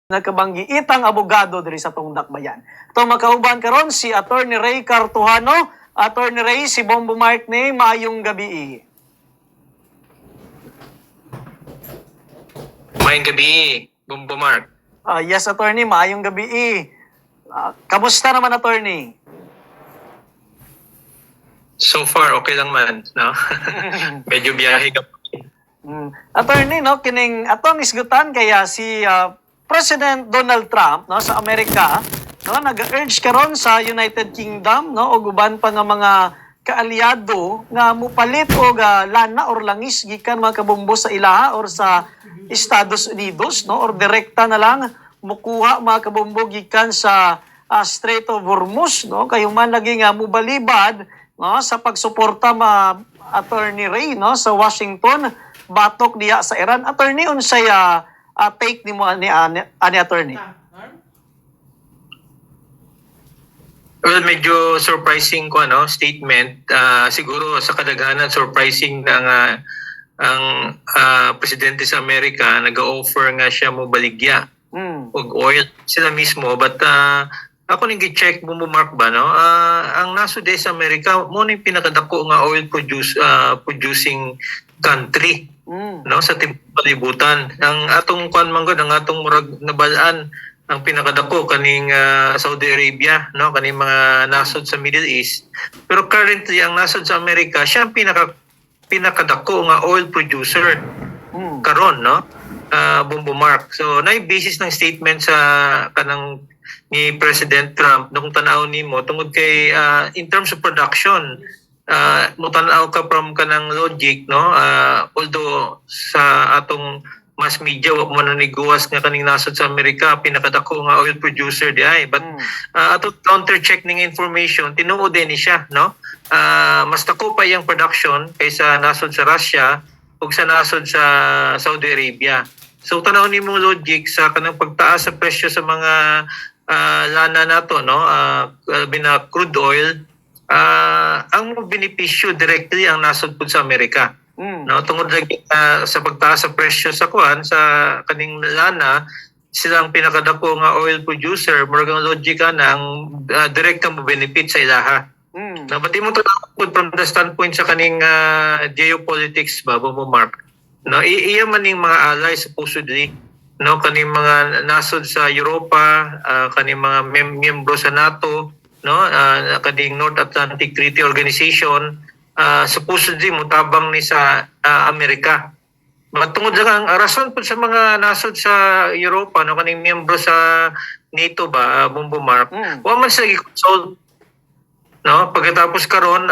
nagkabanggi itang abogado diri sa tong dakbayan. Ito makauban karon si Attorney Ray Cartuhano. Attorney Ray, si Bombo Mark ni maayong gabi. Maayong gabi, Bombo Mark. Yes, Attorney, maayong gabi. Kamusta naman, Attorney? So far, okay lang man, no? Medyo biyahe ka. Attorney, no, kining atong isgutan kaya si President Donald Trump, no, sa Amerika, no, nag-urge karon sa United Kingdom, no, og uban pa nga mga kaalyado nga mupalit og lana or langis gikan mga kabombo sa ilaha or sa Estados Unidos, no, or direkta na lang mukuha mga kabombo gikan sa Strait of Hormuz, no, kayo man lagi nga mubalibad, no, sa pagsuporta Attorney Ray, no, sa Washington batok diya sa Iran. Attorney, unsay take nimo ani Attorney? Well, medyo surprising ko statement. Siguro sa kadaghanan surprising na ang presidente sa Amerika nag-offer nga siya mo baligya og oil sila mismo, but ako ning gi-check mo Mark ba, no? Ang nasud sa Amerika mo ning pinakadako nga oil producing country, no, sa tibuok kalibutan. Ang atong kuan man gud, ang atong murag nabalaan ang pinakadako kaning Saudi Arabia, no, kaning mga nasod sa Middle East. Pero currently ang nasod sa Amerika siya ang pinakadako nga oil producer karon, no, Bombo Mark. So nay basis ng statement sa kanang ni President Trump nung tanaw nimo tungod kay in terms of production, mo tanaw ka from kanang logic, no, although sa atong mass media wa man naniguwas nga kaning nasod sa Amerika pinakadako nga oil producer di ay, but ato counter check ning information tinuod din ni siya, no, mas dako pa yang production kaysa nasod sa Russia ug sa nasod sa Saudi Arabia. So tanaw nimo logic sa kanang pagtaas sa presyo sa mga lana nato, no, bina crude oil, ang benepisyo directly ang nasod pud sa Amerika. No, tungod lagi sa pagtaas sa presyo sa kuan sa kaning lana, silang pinakadako nga oil producer, murag ang logika na ang direct mo benefit sa ilaha. No, but imo tawag from the standpoint sa kaning geopolitics ba, Bombo Mark, no, iya man ning mga allies supposedly, no, kaning mga nasod sa Europa, kaning mga miyembro sa NATO, no, kaning North Atlantic Treaty Organization, supposedly mutabang ni sa Amerika. Matungod lang ang rason po sa mga nasod sa Europa, no, kaning miyembro sa NATO ba, Bombo Mark, wa man sa i-consult, no, pagkatapos karon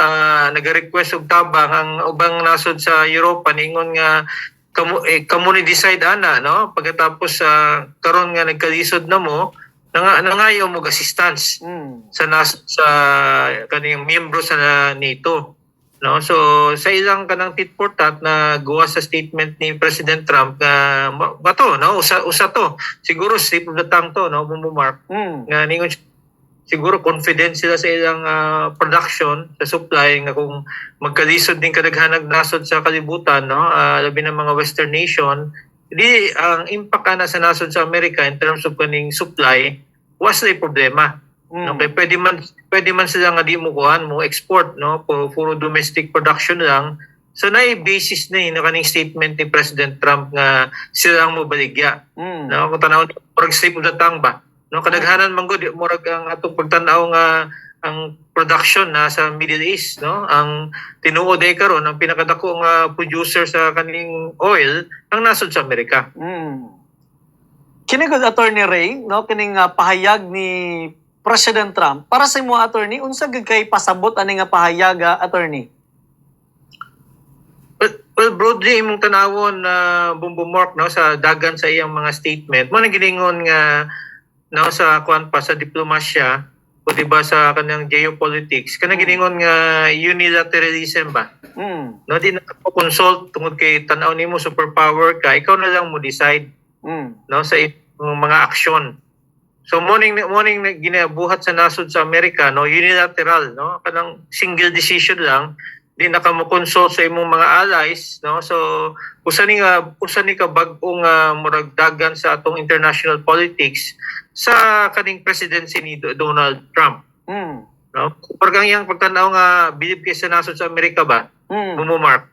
nag-request og tabang ang ubang nasod sa Europa ningon nga kamo ni decide ana, no, pagkatapos karon nga nagkalisod na mo nangayo mo assistance sa kaning miyembro sa NATO, no. So sa ilang kanang tit for tat na gawa sa statement ni President Trump nga bato, no, usa to siguro slip of the tongue to, no, Bombo Mark, nga ningon siguro confident sila sa ilang production, sa supply, nga kung magkalisod din kadaghanag nasod sa kalibutan, no, labi ng mga western nation, di ang impact na sa nasod sa Amerika in terms of kaning supply was a problema. Okay, pwede man sila nga di mo kuhan mo export, no, puro domestic production lang. So na basis na yun kaning statement ni President Trump nga sila ang mobaligya, no, kung tanaw or slip of the tongue ba, no, kadaghanan man gud murag ang atong pagtan-aw nga ang production na sa Middle East, no, ang tinuod ay karon ang pinakadako nga producer sa kaning oil ang nasod sa Amerika. Kini gud Attorney Ray, no, kining pahayag ni President Trump para sa imo, Attorney, unsa gid kay pasabot ani nga pahayag, Attorney? Well, broadly imong tanawon Bombo Mark, no, sa dagan sa iyang mga statement mo na giningon nga, no, sa kuan pa sa diplomasya o diba sa kanang geopolitics kanang giningon nga unilateralism ba, no, di na consult tungod kay tan-aw nimo superpower ka, ikaw na lang mo decide, no, sa mga aksyon. So morning ginabuhat sa nasod sa Amerika, no, unilateral, no, kanang single decision lang di nakamukonsult sa imong mga allies, no? So usa ni ka bag-ong murag dagan sa atong international politics sa kaning presidency ni Donald Trump, Mm. no? Parang yang pagtanaw nga bilib kay sa nasod sa Amerika ba, Mark,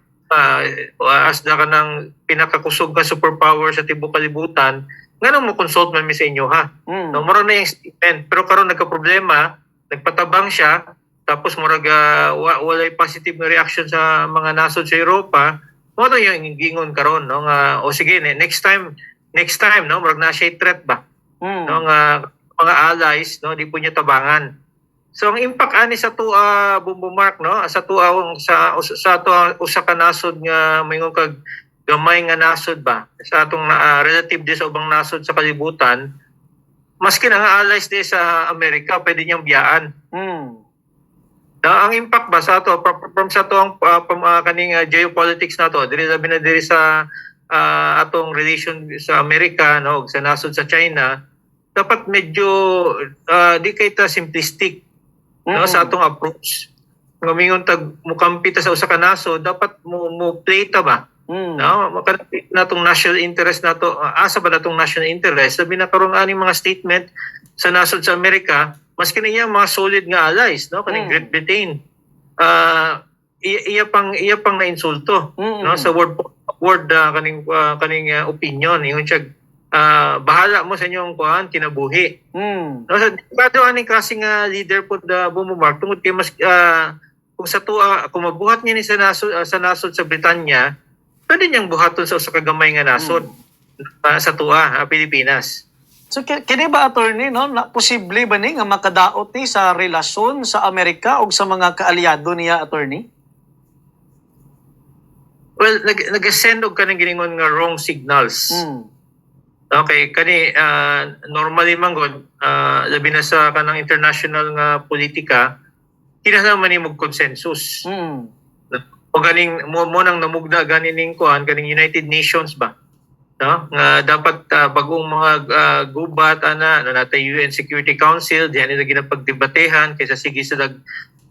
as da ka ng pinakakusog ka superpower sa tibuok kalibutan, nga nang mo consult man mi sa inyo ha. No, mura na yung statement, pero karon nagka-problema, nagpatabang siya, tapos murag walay positive na reaction sa mga nasod sa Europa, mo to yung gingon karon, no, nga o sige next time no, murag na siya threat ba, no, nga mga allies, no, di po niya tabangan. So ang impact ani sa tuwa Mark, no, sa tuwa sa tuwa usa ka nasod nga mayingon kag gamay nga nasod ba sa atong relative di sa ubang nasod sa kalibutan, maski na nga allies di sa Amerika pwede niyang biyaan. Ang impact ba sa ato from sa atong kaning geopolitics na to diri labi na diri sa atong relation sa Amerika, no, sa nasod sa China, dapat medyo di kay ta simplistic, no, sa atong approach. Ngamingon tag mukampi ta sa usa ka nasod, dapat mo play ta ba, no, makanapit natong national interest nato, asa ba natong national interest labi na karon ani mga statement sa nasod sa Amerika, maski niya mga solid nga allies, no, kaning Great Britain, iya pang na insulto, no, sa word kaning opinion yung siya, bahala mo sa inyong kinabuhi. No, sa dito aning klaseng leader po Mark, tungod kay mas kung sa tuwa kung mabuhat niya ni sa nasod sa Britanya, pwede niyang buhaton sa usa ka gamay nga nasod sa tuwa Pilipinas. So kini ba, attorney, no, na posible ba ni nga makadaot ni sa relasyon sa Amerika o sa mga kaalyado niya, attorney? Well, nag-send og kanang giningon nga wrong signals. Okay, kani normally man god, labi na sa kanang international nga politika, kinahanglan man nimog consensus. O ganing mo nang namugda ganing kaning United Nations ba, no, nga dapat bagong mga gubat natay UN Security Council diyan nila ginapagdebatehan kaysa sige sa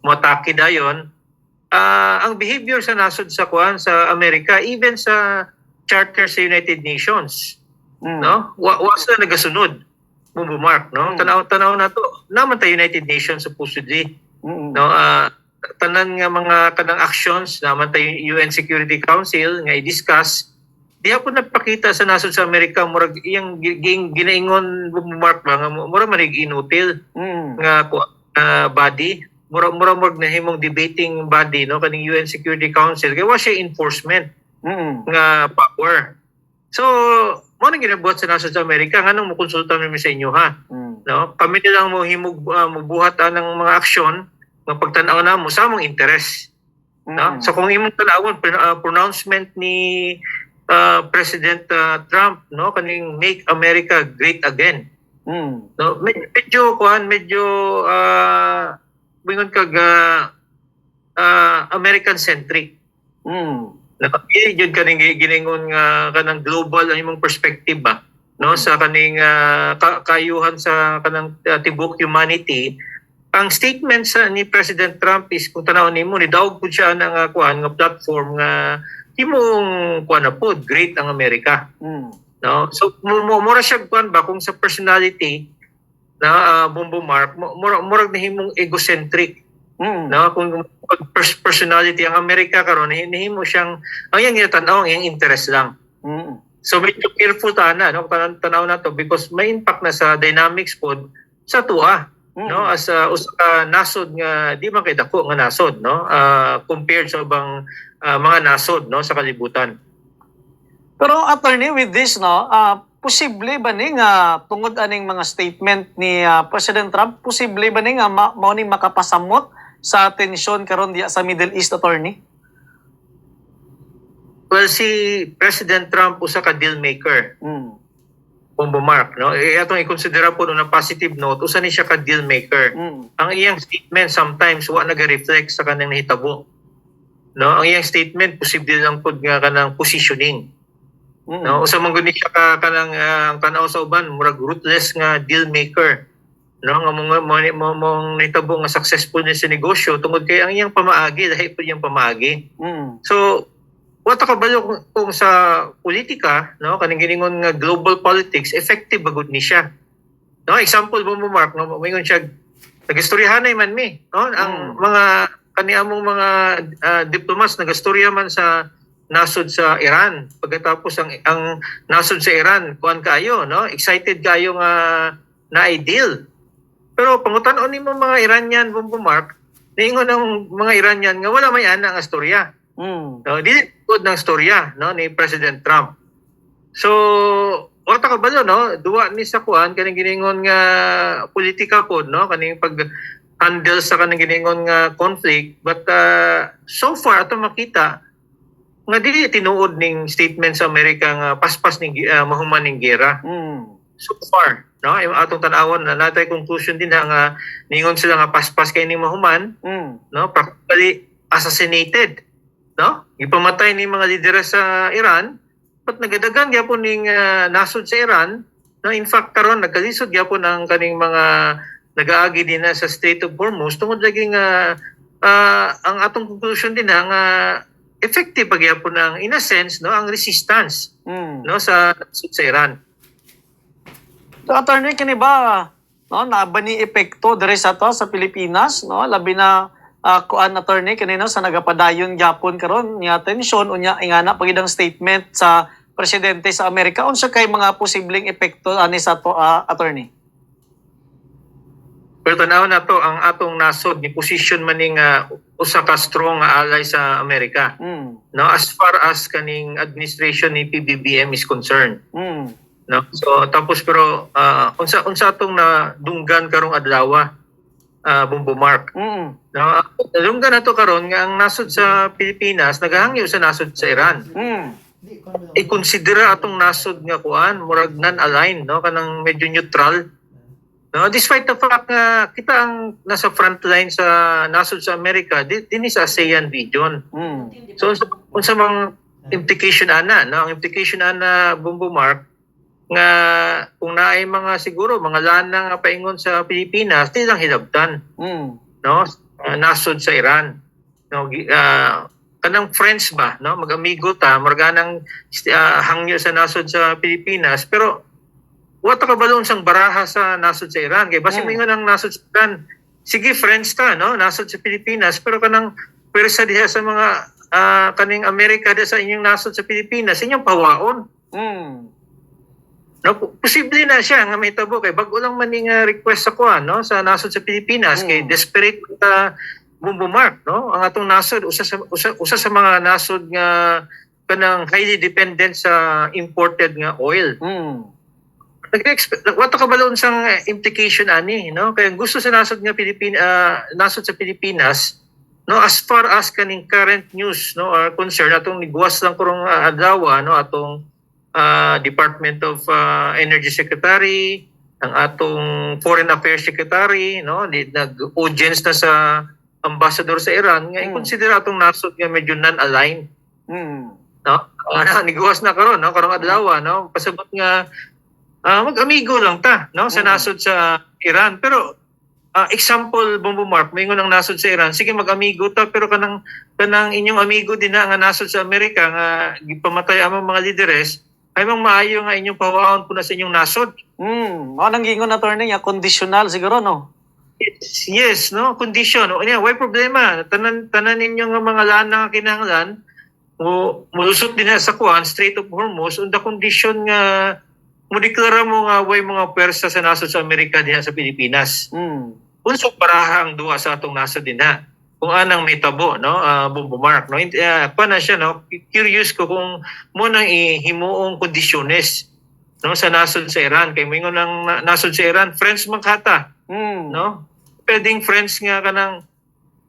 motake dayon. Ang behavior sa nasod sa sa Amerika, even sa charter sa United Nations, no, wa sila nagasunod, Mark, no. Tanaw na to naman ta United Nations supposedly, no, tanan nga mga kanang actions naman ta UN Security Council nga i-discuss, di ako nagpakita sa nasod sa Amerika murag iyang ginaingon Mark ba nga murag manig inutil nga body, murag nahimong debating body, no, kaning UN Security Council kay wa siya enforcement nga power. So mo nang ginabuhat sa nasod sa Amerika nganong mokonsulta mi sa inyo ha, no, kami nilang mo himog magbuhat ng mga aksyon nga pagtan-aw na mo sa among interest, no. So kung imong tanawon pronouncement ni President Trump, no, kaning Make America Great Again, no, medyo bingon kag American centric, yun kaning giningon nga kanang global ang imong perspective ba, no, sa kaning kayuhan sa kanang tibuok humanity. Ang statement ni President Trump is kung tanaw nimo ni daog pud siya nga nga platform nga imong na po great ang Amerika, no. So mura siya ba kung sa personality na Mark, murag na himong egocentric, no, kung personality ang Amerika karon nahimo siyang ang yang tan-aw ang interest lang. So medyo careful ta na, no, tanaw na to because may impact na sa dynamics pod sa tuwa, no, as usa ka nasod nga di man kay dako nga nasod, no, compared sa ubang mga nasod, no, sa kalibutan. Pero attorney, with this, no, posible ba ni nga tungod aning mga statement ni President Trump, posible ba ni nga mao ni makapasamot sa tensyon karon diya sa Middle East, attorney? Well, si President Trump usa ka deal maker. Mark, no, atong i-considera po na positive note, usa ni siya ka deal maker. Ang iyang statement sometimes wa naga-reflect sa kanang nahitabo, no. Ang iyang statement posible lang pud nga kanang positioning, no, usa man gud ni siya kanang tanaw sa uban murag ruthless nga deal maker, no nga mong nahitabo nga successful niya sa negosyo tungod kay ang iyang pamaagi dahil po iyang pamaagi. So wata ka balo kung sa politika, no, kaning giningon nga global politics, effective bagud ni siya. No, example mo Mark, no, moingon siya nagistoryahanay man mi, no, ang mga kaniamong mga diplomats nagastorya man sa nasod sa Iran. Pagkatapos ang nasod sa Iran, kuan kayo, no, excited kayo nga na ideal. Pero pangutan-on nimo mga Iranian Mark, niingon ang mga Iranian nga wala may ana nga storya. So, di good ng storya, no, ni President Trump. So, wata ka balo, no, duwa ni sa kuan kaning giningon nga politika pod, no, kaning pag handle sa kanang giningon nga conflict, but so far ato makita nga dili tinuod ning statement sa Amerika nga paspas ning mahuman ning gera. So far, no, yung atong tan-awon na natay conclusion din nga ningon sila nga paspas kay ning mahuman, no, practically assassinated, no? Gipamatay ni mga lideres sa Iran, but nagadagan gyapon ning nasod sa Iran, no, in fact karon nagkalisod gyapon ang kaning mga nagaagi din na sa Strait of Hormuz tungod lagi nga ang atong conclusion din nga effective pagyapon ng in a sense, no, ang resistance, no, sa Iran. So, attorney, kini ba, no, naaba ni epekto diri sa to sa Pilipinas, no, labi na kuan attorney kanino sa nagapadayon gyapon karon nya tensyon unya ingana pagidang statement sa presidente sa Amerika unsa kay mga posibleng epekto ani sa to attorney? Pero tanaw na to ang atong nasod ni position man ning usa ka strong nga ally sa Amerika. No, as far as kaning administration ni PBBM is concerned. No, so tapos pero unsa atong nadunggan karong adlaw Mark. No, dunggan nato karon nga ang nasod sa Pilipinas naghangyo sa nasod sa Iran. I-consider atong nasod nga kuan murag non-aligned, no, kanang medyo neutral. No, despite the fact nga kita ang nasa front line sa nasod sa Amerika, dinhi sa ASEAN region. So unsa mang implication ana, no? Ang implication ana Mark nga kung naay mga siguro mga lana nga paingon sa Pilipinas, di lang hilabtan. No? Nasod sa Iran. No, kanang friends ba, no? Mag-amigo ta, marganang hangyo sa nasod sa Pilipinas, pero wata ka balon sang baraha sa nasod sa Iran. Kaya basi mingon ang nasod sa Iran, sige friends ta, no? Nasod sa Pilipinas, pero kanang pwersa diha sa mga kaning Amerika diha sa inyong nasod sa Pilipinas, inyong pawaon. No, posible na siya nga may tabo kay bag-o lang man ning request sa kuan, no, sa nasod sa Pilipinas kay desperate Mark, no, ang atong nasod usa sa mga nasod nga kanang highly dependent sa imported nga oil. Wata ka balon sang implication ani, no, kay gusto sa nasod nga nasod sa Pilipinas, no, as far as kaning current news, no, are concerned atong nigwas lang kurong adlaw, no, atong Department of Energy Secretary, ang atong Foreign Affairs Secretary, no, nag-audience na sa ambassador sa Iran nga i-consider atong nasod nga medyo non-aligned. No, nigwas na karon, no, karong adlaw, no, pasabot nga mag-amigo lang ta, no, sa nasod sa Iran, pero example Mark, mingon ang nasod sa Iran, sige mag-amigo ta, pero kanang inyong amigo din na nga nasod sa Amerika nga gipamatay among mga lideres ay mang maayo nga inyong pawaon po na sa inyong nasod. Mao nang gingon attorney nga conditional siguro, no? Yes, no, condition. O niya, why problema? Tanan ninyo nga mga lana nga kinahanglan mulusot din sa kuan Strait of Hormuz on the condition nga mo deklara mo nga way mga pwersa sa nasod sa Amerika diha sa Pilipinas. Unsok paraha ang duwa sa atong nasod dinha. Kung anang may tabo, no, Mark, no, pa na siya, no, curious ko kung mo nang ihimuong kondisyones, no, sa nasod sa Iran kay moingon ng nasod sa Iran friends man kata, no, pwedeng friends nga kanang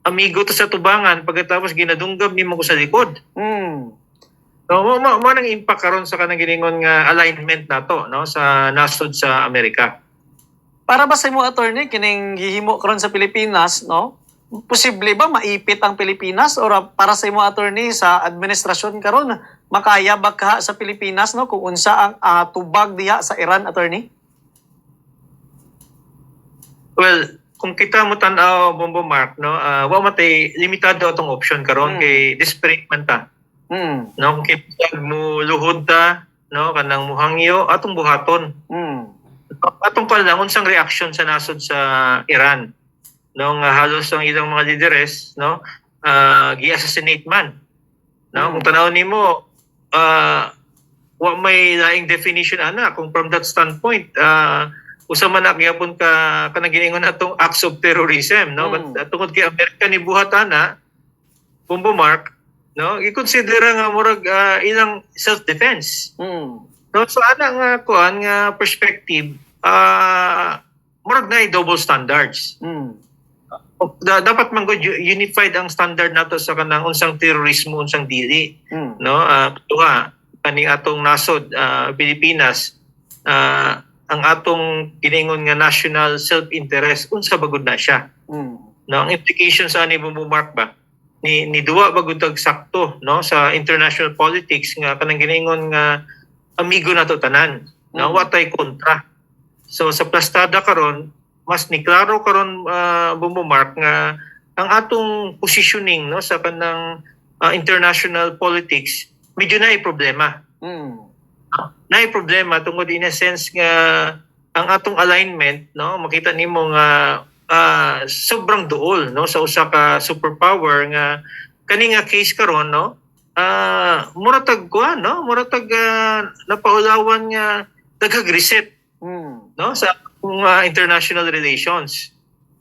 amigo to sa tubangan pagkatapos ginadunggab nimo ko sa likod. So mo nang impact karon sa kanang giningon nga alignment nato, no, sa nasod sa Amerika. Para ba sa imo attorney kining gihimo karon sa Pilipinas, no? Posible ba maipit ang Pilipinas or para sa imo attorney sa administrasyon karon makaya ba ka sa Pilipinas, no, kung unsa ang tubag diha sa Iran attorney? Well, kung kita mo tanaw Bombo Mark, no, wa matay limitado atong option karon kay desperate man ta. No, kung kita mo luhod ta, no, kanang muhangyo atong buhaton. Atong pa lang unsang reaction sa nasod sa Iran. No, nga halos ang ilang mga lideres, no, gi-assassinate man. No, kung tanaw nimo wa may laing definition ana kung from that standpoint usa man na gyapon ka kanang giningon natong acts of terrorism, no, but tungod kay Amerika ni buhat ana Bombo Mark, no, i-consider nga murag ilang self defense. No, so ana nga kuan nga perspective murag na double standards. Dapat man gud unified ang standard nato sa kanang unsang terorismo unsang dili, no, tuwa kaning atong nasod Pilipinas ang atong giningon nga national self-interest unsa bagud na siya. No, ang implications ani Bombo Mark ba ni duwa bagud tag sakto, no, sa international politics nga kanang giningon nga amigo nato tanan, no, watay kontra. So sa plastada karon mas ni klaro karon Bombo Mark nga ang atong positioning, no, sa kanang international politics medyo na problema. Na problema tungod in a sense nga ang atong alignment, no, makita nimo nga sobrang duol, no, sa usa ka superpower nga kani nga case karon, no, muratag kuan, no, muratag napaulawan nga daghag reset, no, sa international relations,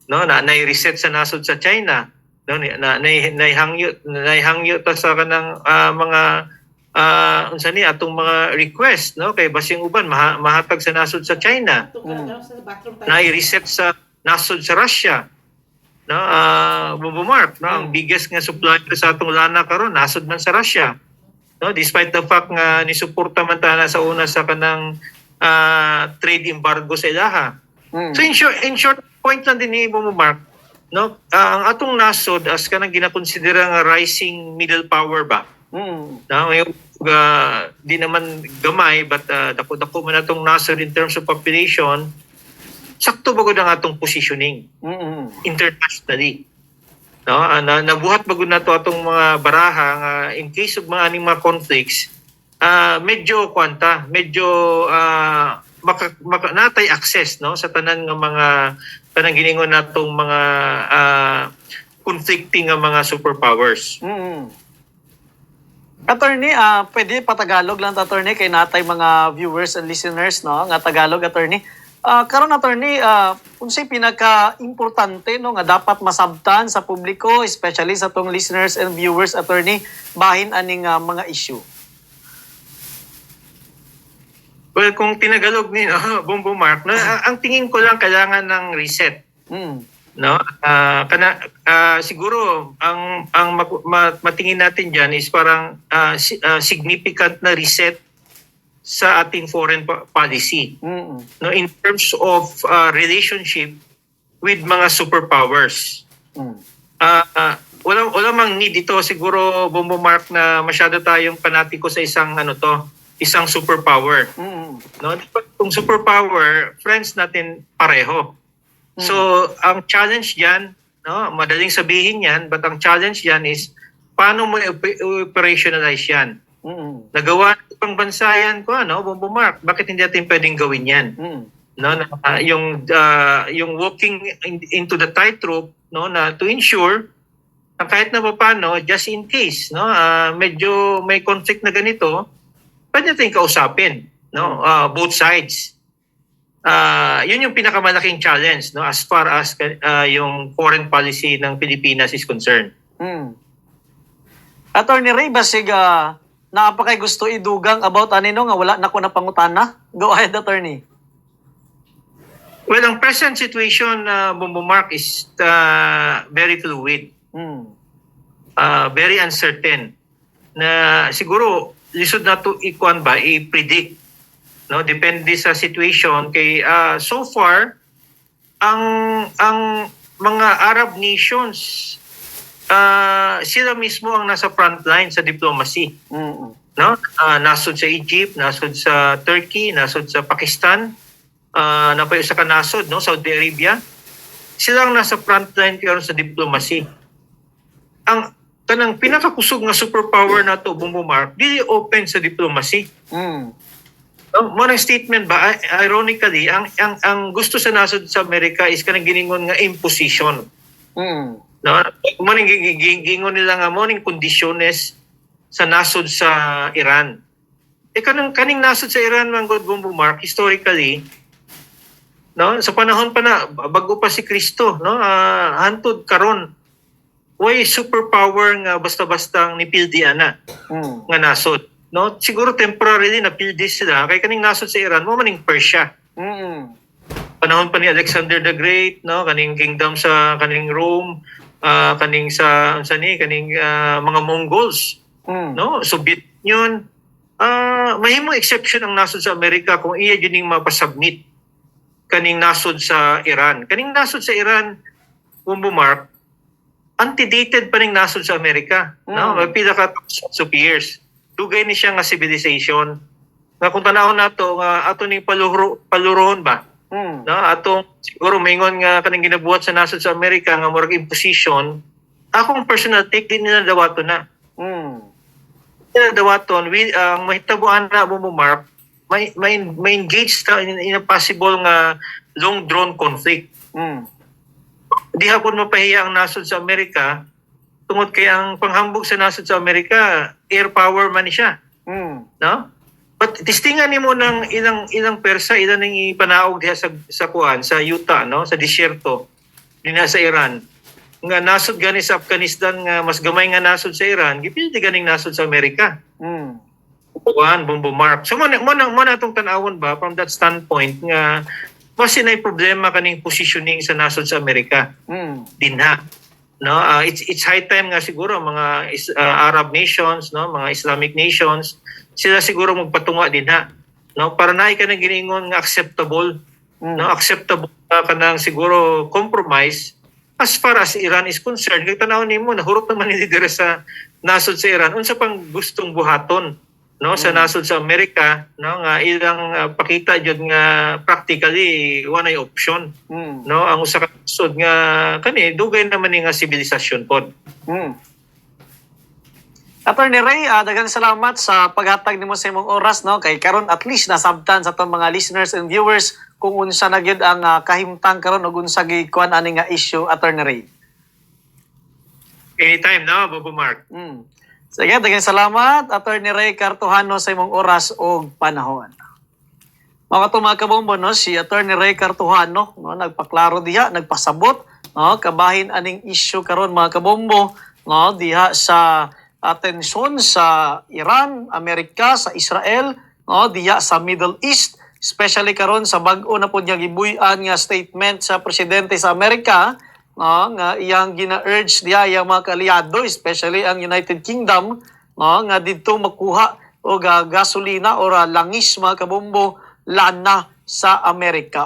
no, na reset sa nasod sa China, no, naihangyo ta sa kanang mga unsa ni atong mga request, no, kay basing uban mahatag sa nasod sa China, na-reset sa nasod sa Russia, no, Bombo Mark, no, ang biggest nga supplier sa atong lana karon nasod man sa Russia, no, despite the fact nga ni suporta man ta na sa una sa kanang trade embargo sa ilaha. So in short point lang din ni Bombo Mark, no, ang atong nasod as kanang ginakonsidera nga rising middle power ba, no, di naman gamay but dako-dako man atong nasod in terms of population, sakto bagod ang atong positioning internationally, no, nabuhat bagod nato atong mga baraha nga in case of mga aning mga conflicts medyo natay access, no, sa tanan nga mga tanang giningon natong mga conflicting nga mga superpowers. Attorney, pwede patagalog lang attorney kay natay mga viewers and listeners, no, nga Tagalog attorney. Karon attorney, unsay pinaka-importante, no, nga dapat masabtan sa publiko, especially sa tong listeners and viewers attorney bahin aning mga issue. Well, kung tinagalog ni Bombo Mark, no, ang tingin ko lang kailangan ng reset. No, siguro ang matingin natin diyan is parang significant na reset sa ating foreign policy. No, in terms of relationship with mga superpowers. Wala mang need dito siguro Bombo Mark na masyado tayong panatiko sa isang superpower. No, kung superpower, friends natin pareho. So, ang challenge diyan, no, madaling sabihin yan, but ang challenge diyan is paano mo operationalize yan. Nagawa ng pang bansa yan ko, ano, Bombo Mark, bakit hindi natin pwedeng gawin yan? No, yung walking into the tightrope, no, na to ensure na kahit na paano, just in case, no, medyo may conflict na ganito, pwede natin kausapin, no, both sides. Yun yung pinakamalaking challenge, no, as far as yung foreign policy ng Pilipinas is concerned. Attorney Ray, basig napakay gusto idugang about anino nga wala na ko na pangutana. Go ahead, attorney. Well, ang present situation, Bombo Mark, is very fluid. Very uncertain. Na siguro lisod na to i-predict. No, depende sa situation kay so far ang mga Arab nations sila mismo ang nasa front line sa diplomacy. No, nasod sa Egypt, nasod sa Turkey, nasod sa Pakistan, napayo sa kanasod, no, Saudi Arabia. sila ang nasa frontline karon sa diplomacy. Ang kanang pinakakusog nga superpower nato Bongbong dili open sa diplomacy. Mo nang statement ba ironically ang gusto sa nasod sa Amerika is kanang giningon nga imposition. No, mo ning gingon nila nga mo ning kondisyones sa nasod sa Iran. Kaning nasod sa Iran man god Bongbong historically, no, sa panahon pa na bago pa si Kristo, no, hantod karon way superpower nga basta-basta nipildi ana nga nasod, no, siguro temporarily napildi sila kay kaning nasod sa Iran mo maning Persia. Panahon pa ni Alexander the Great, no, kaning kingdom sa kaning Rome, kaning sa kaning mga Mongols, no, Soviet Union. Mahimong exception ang nasod sa Amerika kung iya gining mapasubmit kaning nasod sa Iran. Kaning nasod sa Iran, Bongbong antedated pa ning nasod sa Amerika, no, pila ka thousands of years. Dugay ni siya nga civilization. Nga kung tanawon nato nga ato ning palurohon ba, no, atong siguro maingon nga kaning ginabuhat sa nasod sa Amerika nga murag imposition, akong personal take din nila dawaton na. Dawaton ang mahitabuan na Bongbong may engage ta in a possible nga long drawn conflict. Di hapon mapahiya ang nasod sa Amerika tungod kay ang panghambog sa nasod sa Amerika air power man siya. No? But tistingan nimo ng ilang persa ilan ning ipanaog diha sa kuan sa Utah, no, sa disyerto dinha sa Iran. Nga nasod gani sa Afghanistan nga mas gamay nga nasod sa Iran, gipildi ganing nasod sa Amerika. Kuan Bongbong So mo na tong tan-awon ba from that standpoint nga mas sinay problema kaning positioning sa nasod sa Amerika. Dinha, no, it's high time nga siguro mga Arab nations, no, mga Islamic nations, sila siguro magpatunga dinha, no, para naay kanang giningon nga acceptable, no, acceptable kanang siguro compromise as far as Iran is concerned. Kaya tanawon nimo nahurot naman ni dire sa nasod sa Iran unsa pang gustong buhaton, no, sa nasod sa Amerika, no, nga ilang pakita jud nga practically walay option, no, ang usa ka nasod nga kani dugay naman ni nga sibilisasyon pod. Attorney Ray, daghang salamat sa paghatag nimo sa imong oras, no, kay karon at least nasabtan sa atong mga listeners and viewers kung unsa na gyud ang kahimtang karon ug unsa gyud kuan ani nga issue, Attorney Ray. Anytime, no, Bobo Mark. Sige, daghang salamat, Attorney Ray Cartojano, sa imong oras ug panahon. Mga kabombo, no, si Attorney Ray Cartojano, no, nagpaklaro diha, nagpasabot, no, kabahin aning issue karon mga kabombo, no, diha sa atensyon sa Iran, Amerika, sa Israel, no, diha sa Middle East, especially karon sa bag-o na po niya gibuy-an nga statement sa presidente sa Amerika, no, nga iyang gina-urge diha iyang mga kaalyado, especially ang United Kingdom, no, nga didto makuha og gasolina o langis mga kabombo lana sa Amerika.